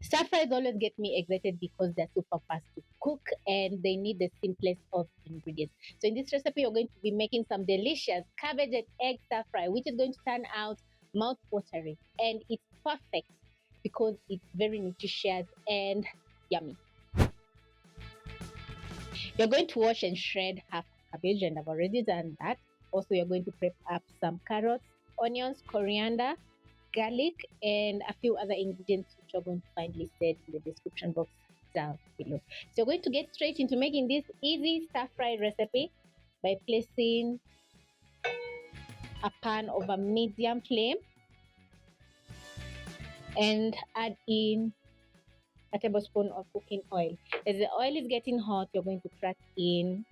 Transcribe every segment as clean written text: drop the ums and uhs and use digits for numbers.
Stir fries always get me excited because they're super fast to cook and they need the simplest of ingredients. So in this recipe, you're going to be making some delicious cabbage and egg stir fry, which is going to turn out mouth-watering. And it's perfect because it's very nutritious and yummy. You're going to wash and shred half cabbage, and I've already done that. Also, you're going to prep up some carrots, onions, coriander, garlic, and a few other ingredients which you're going to find listed in the description box down below. So you're going to get straight into making this easy stir fry recipe by placing a pan over medium flame and add in a tablespoon of cooking oil. As the oil is getting hot, you're going to crack in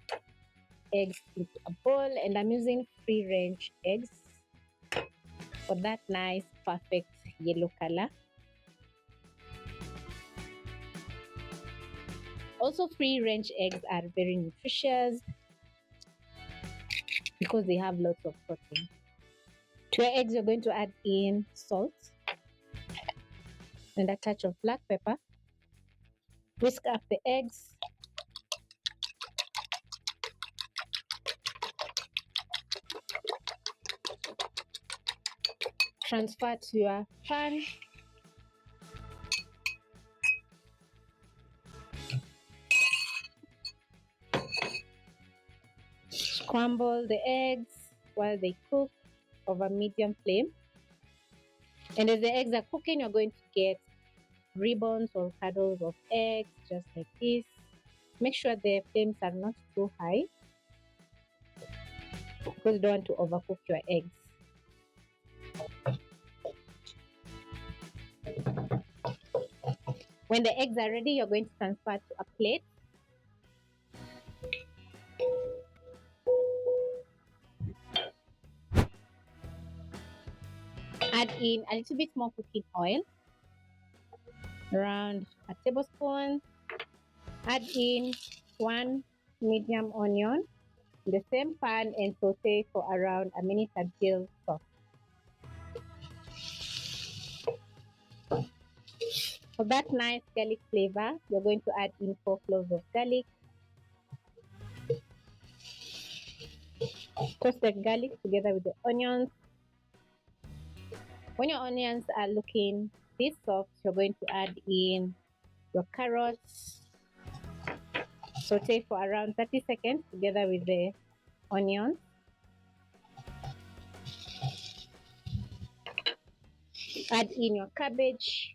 eggs into a bowl, and I'm using free range eggs for that nice perfect yellow color. Also, free range eggs are very nutritious because they have lots of protein. To your eggs, you're going to add in salt and a touch of black pepper. Whisk up the eggs. Transfer to your pan. Scramble the eggs while they cook over medium flame. And as the eggs are cooking, you're going to get ribbons or cuddles of eggs just like this. Make sure the flames are not too high because you don't want to overcook your eggs. When the eggs are ready, you're going to transfer to a plate. Add in a little bit more cooking oil, around a tablespoon. Add in 1 medium onion in the same pan and saute for around a minute until soft. For that nice garlic flavor, you're going to add in 4 cloves of garlic. Toast the garlic together with the onions. When your onions are looking this soft, you're going to add in your carrots. Saute for around 30 seconds together with the onions. Add in your cabbage.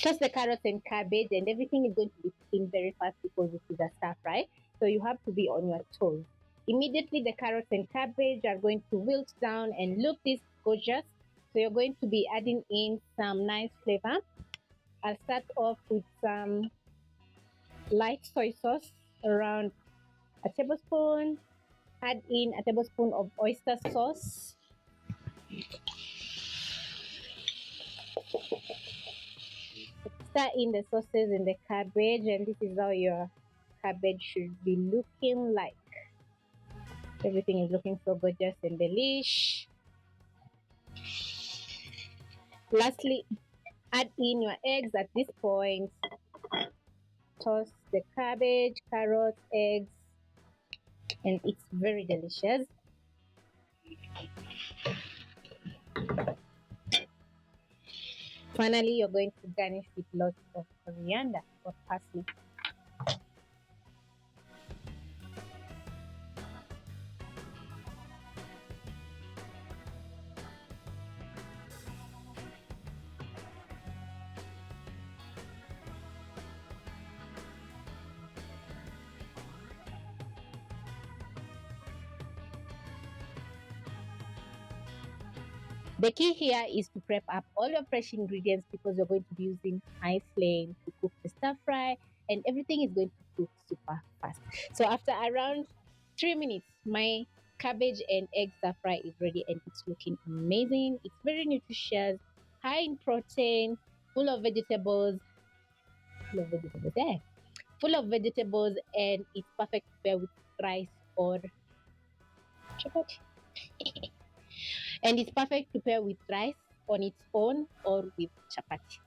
Toss the carrots and cabbage, and everything is going to be cooking very fast because this is a stir fry. So you have to be on your toes. Immediately the carrots and cabbage are going to wilt down and look this gorgeous. So you're going to be adding in some nice flavor. I'll start off with some light soy sauce, around a tablespoon. Add in a tablespoon of oyster sauce. Stir in the sauces in the cabbage, and this is how your cabbage should be looking like. Everything is looking so gorgeous and delish. Lastly, add in your eggs at this point. Toss the cabbage, carrots, eggs, and it's very delicious. Finally, you're going to garnish with lots of coriander or parsley. The key here is to prep up all your fresh ingredients because you're going to be using high flame to cook the stir fry, and everything is going to cook super fast. So after around 3 minutes, my cabbage and egg stir fry is ready and it's looking amazing. It's very nutritious, high in protein, full of vegetables, full of vegetables, and it's perfect to pair with rice or chapati. And it's perfect to pair with rice on its own or with chapati.